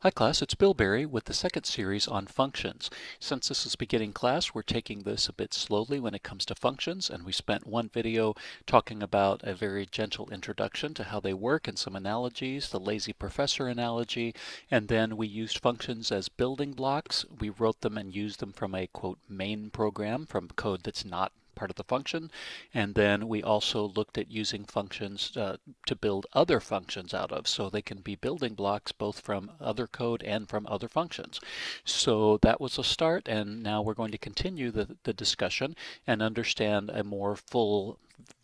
Hi class, it's Bill Berry with the second series on functions. Since this is beginning class, we're taking this a bit slowly when it comes to functions, and we spent one video talking about a very gentle introduction to how they work and some analogies, the lazy professor analogy, and then we used functions as building blocks. We wrote them and used them from a quote main program from code that's not part of the function, and then we also looked at using functions to build other functions out of, so they can be building blocks both from other code and from other functions. So that was a start, and now we're going to continue the discussion and understand a more full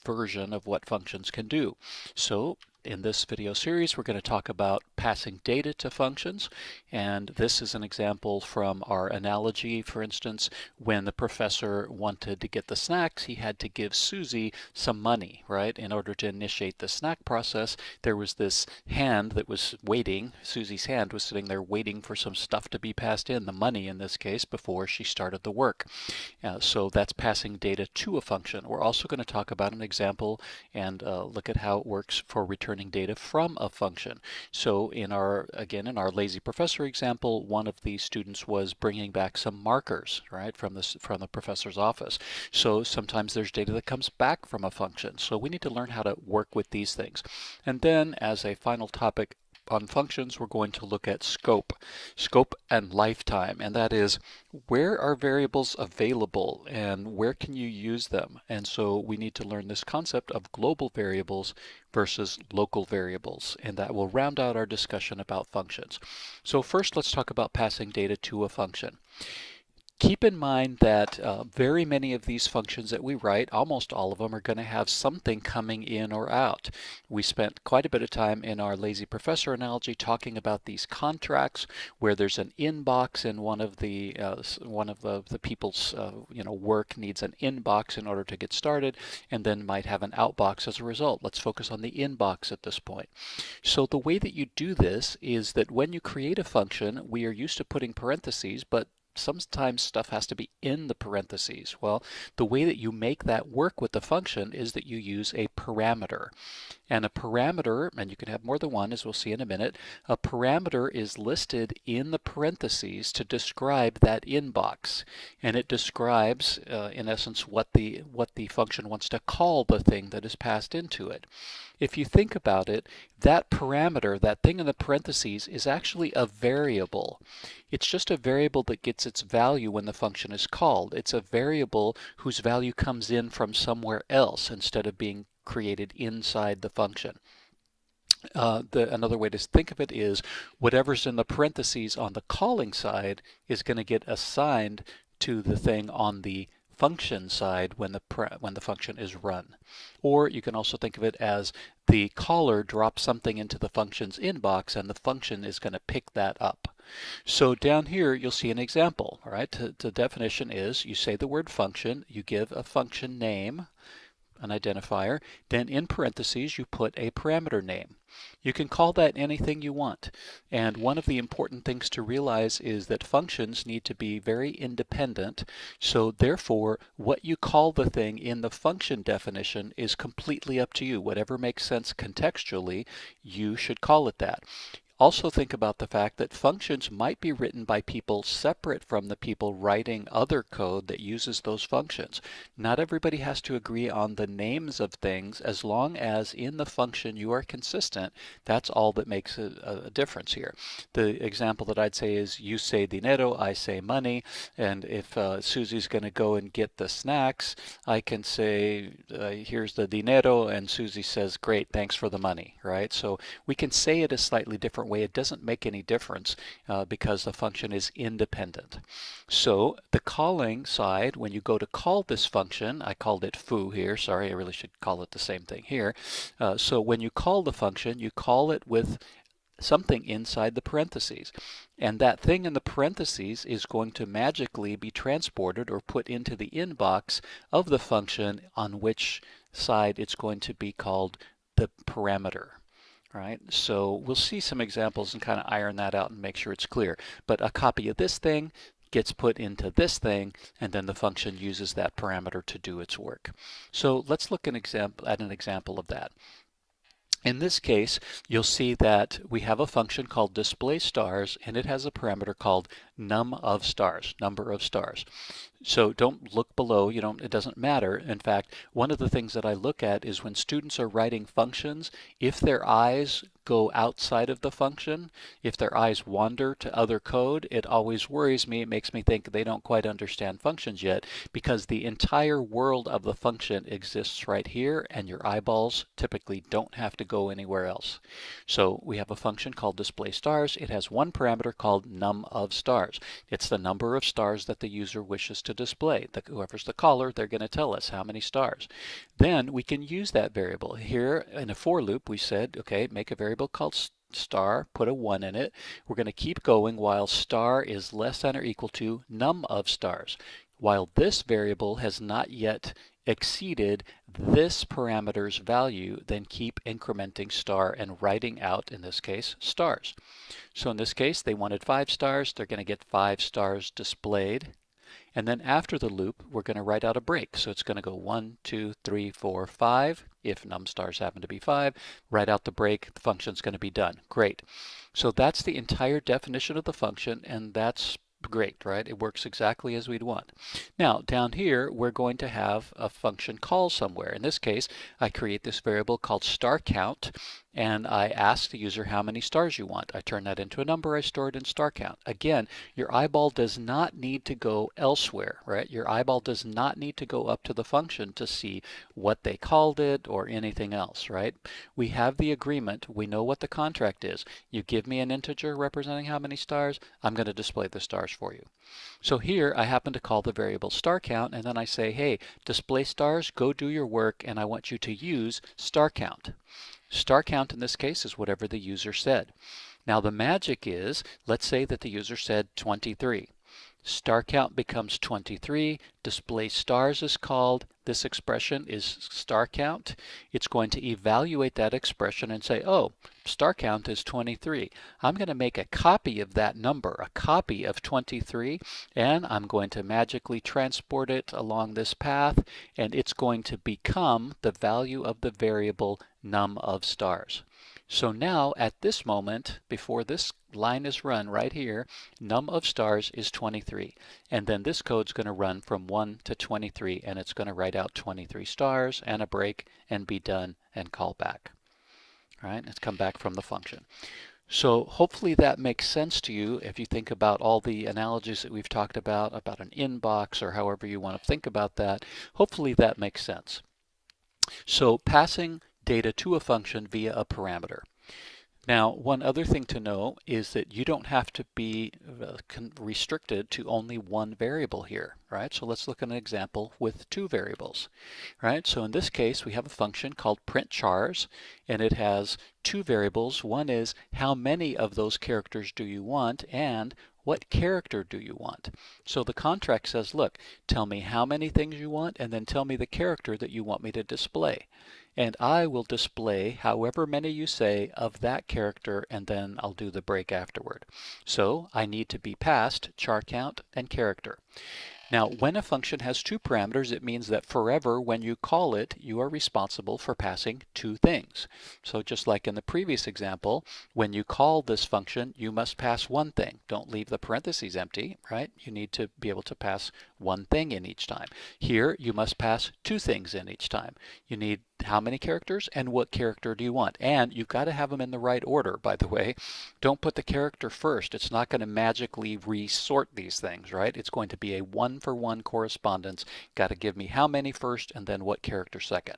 version of what functions can do. So in this video series, we're going to talk about passing data to functions, and this is an example from our analogy. For instance, when the professor wanted to get the snacks, he had to give Susie some money, right? In order to initiate the snack process, there was this hand that was waiting. Susie's hand was sitting there waiting for some stuff to be passed in, the money in this case, before she started the work. So that's passing data to a function. We're also going to talk about an example and look at how it works for returning data from a function. So in our lazy professor example, one of the students was bringing back some markers, right, from the professor's office. So sometimes there's data that comes back from a function. So we need to learn how to work with these things. And then as a final topic on functions, we're going to look at scope and lifetime, and that is, where are variables available and where can you use them? And so we need to learn this concept of global variables versus local variables, and that will round out our discussion about functions. So first, let's talk about passing data to a function. Keep in mind that very many of these functions that we write, almost all of them, are going to have something coming in or out. We spent quite a bit of time in our lazy professor analogy talking about these contracts where there's an inbox in one of the people's work needs an inbox in order to get started, and then might have an outbox as a result. Let's focus on the inbox at this point. So the way that you do this is that when you create a function, we are used to putting parentheses, but sometimes stuff has to be in the parentheses. Well, the way that you make that work with the function is that you use a parameter. And a parameter, and you can have more than one, as we'll see in a minute, a parameter is listed in the parentheses to describe that inbox. And it describes, in essence, what the function wants to call the thing that is passed into it. If you think about it, that parameter, that thing in the parentheses, is actually a variable. It's just a variable that gets its value when the function is called. It's a variable whose value comes in from somewhere else instead of being created inside the function. Another way to think of it is whatever's in the parentheses on the calling side is going to get assigned to the thing on the function side when the function is run. Or you can also think of it as the caller drops something into the function's inbox and the function is going to pick that up. So down here you'll see an example. All right, the definition is you say the word function, you give a function name, an identifier, then in parentheses you put a parameter name. You can call that anything you want, and one of the important things to realize is that functions need to be very independent, so therefore what you call the thing in the function definition is completely up to you. Whatever makes sense contextually, you should call it that. Also think about the fact that functions might be written by people separate from the people writing other code that uses those functions. Not everybody has to agree on the names of things. As long as in the function you are consistent, that's all that makes a difference here. The example that I'd say is you say dinero, I say money, and if Susie's going to go and get the snacks, I can say here's the dinero, and Susie says great, thanks for the money, right? So we can say it a slightly different way. It doesn't make any difference because the function is independent. So the calling side, when you go to call this function, I called it foo here, sorry, I really should call it the same thing here. So when you call the function, you call it with something inside the parentheses. And that thing in the parentheses is going to magically be transported or put into the inbox of the function on which side it's going to be called the parameter. Right, so we'll see some examples and kind of iron that out and make sure it's clear. But a copy of this thing gets put into this thing, and then the function uses that parameter to do its work. So let's look at an example of that. In this case, you'll see that we have a function called display stars, and it has a parameter called num of stars, number of stars. So don't look below, it doesn't matter. In fact, one of the things that I look at is when students are writing functions, if their eyes go outside of the function, if their eyes wander to other code, it always worries me. It makes me think they don't quite understand functions yet, because the entire world of the function exists right here, and your eyeballs typically don't have to go anywhere else. So we have a function called display stars. It has one parameter called num of stars. It's the number of stars that the user wishes to display. Whoever's the caller, they're going to tell us how many stars. Then we can use that variable. Here in a for loop, we said, okay, make a variable called star, put a 1 in it. We're going to keep going while star is less than or equal to num of stars. While this variable has not yet exceeded this parameter's value, then keep incrementing star and writing out, in this case, stars. So in this case, they wanted 5 stars. They're going to get 5 stars displayed. And then after the loop, we're going to write out a break. So it's going to go 1, 2, 3, 4, 5. If num stars happen to be 5, write out the break. The function's going to be done. Great. So that's the entire definition of the function, and that's great, right? It works exactly as we'd want. Now, down here, we're going to have a function call somewhere. In this case, I create this variable called star count, and I ask the user how many stars you want. I turn that into a number I stored in star count. Again, your eyeball does not need to go elsewhere, right? Your eyeball does not need to go up to the function to see what they called it or anything else, right? We have the agreement. We know what the contract is. You give me an integer representing how many stars, I'm going to display the stars for you. So here I happen to call the variable star count, and then I say, hey, display stars, go do your work, and I want you to use star count. Star count in this case is whatever the user said. Now the magic is, let's say that the user said 23. Star count becomes 23. Display stars is called. This expression is star count. It's going to evaluate that expression and say, oh, star count is 23. I'm going to make a copy of that number, a copy of 23, and I'm going to magically transport it along this path, and it's going to become the value of the variable num of stars. So now at this moment, before this line is run right here, num of stars is 23. And then this code's going to run from 1 to 23, and it's going to write out 23 stars and a break and be done and call back. All right, let's come back from the function. So hopefully that makes sense to you if you think about all the analogies that we've talked about an inbox or however you want to think about that. Hopefully that makes sense. So passing data to a function via a parameter. Now, one other thing to know is that you don't have to be restricted to only one variable here, right? So let's look at an example with 2 variables, right? So in this case, we have a function called print chars, and it has 2 variables. One is how many of those characters do you want, and what character do you want? So the contract says, look, tell me how many things you want, and then tell me the character that you want me to display. And I will display however many you say of that character, and then I'll do the break afterward. So I need to be passed char count and character. Now, when a function has 2 parameters, it means that forever when you call it, you are responsible for passing 2 things. So just like in the previous example, when you call this function, you must pass 1 thing. Don't leave the parentheses empty, right? You need to be able to pass 1 thing in each time. Here, you must pass 2 things in each time. You need how many characters and what character do you want? And you've got to have them in the right order, by the way. Don't put the character first. It's not going to magically resort these things, right? It's going to be a one-for-one correspondence. Got to give me how many first and then what character second.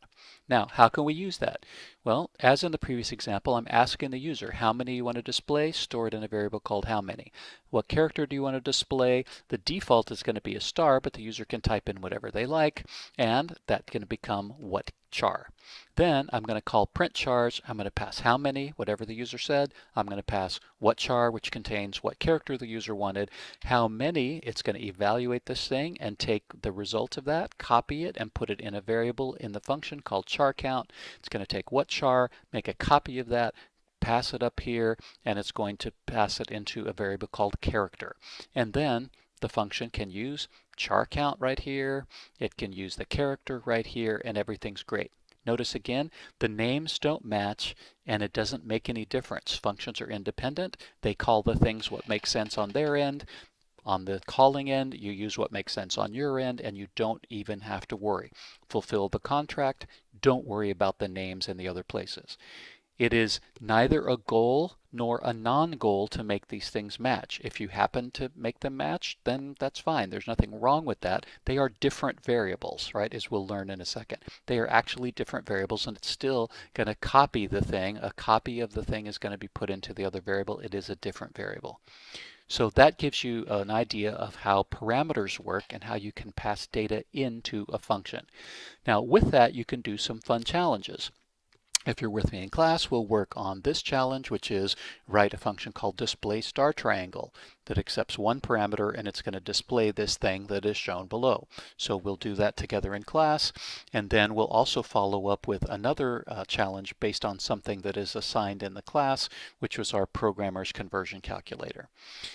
Now, how can we use that? Well, as in the previous example, I'm asking the user how many you want to display, stored in a variable called how many. What character do you want to display? The default is going to be a star, but the user can type in whatever they like, and that can become what char. Then I'm going to call print chars. I'm going to pass how many, whatever the user said. I'm going to pass what char, which contains what character the user wanted. How many, it's going to evaluate this thing and take the result of that, copy it, and put it in a variable in the function called char count. It's going to take what char, make a copy of that, pass it up here, and it's going to pass it into a variable called character. And then the function can use char count right here, it can use the character right here, and everything's great. Notice again, the names don't match and it doesn't make any difference. Functions are independent. They call the things what makes sense on their end. On the calling end, you use what makes sense on your end, and you don't even have to worry. Fulfill the contract. Don't worry about the names in the other places. It is neither a goal nor a non-goal to make these things match. If you happen to make them match, then that's fine. There's nothing wrong with that. They are different variables, right, as we'll learn in a second. They are actually different variables, and it's still going to copy the thing. A copy of the thing is going to be put into the other variable. It is a different variable. So that gives you an idea of how parameters work and how you can pass data into a function. Now with that, you can do some fun challenges. If you're with me in class, we'll work on this challenge, which is write a function called display star triangle that accepts one parameter and it's going to display this thing that is shown below. So we'll do that together in class, and then we'll also follow up with another challenge based on something that is assigned in the class, which was our programmer's conversion calculator.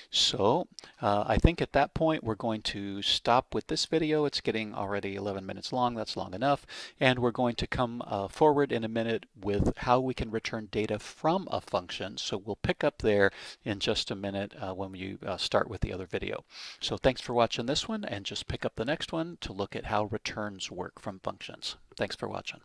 So I think at that point we're going to stop with this video. It's getting already 11 minutes long. That's long enough. And we're going to come forward in a minute with how we can return data from a function. So we'll pick up there in just a minute when you start with the other video. So thanks for watching this one, and just pick up the next one to look at how returns work from functions. Thanks for watching.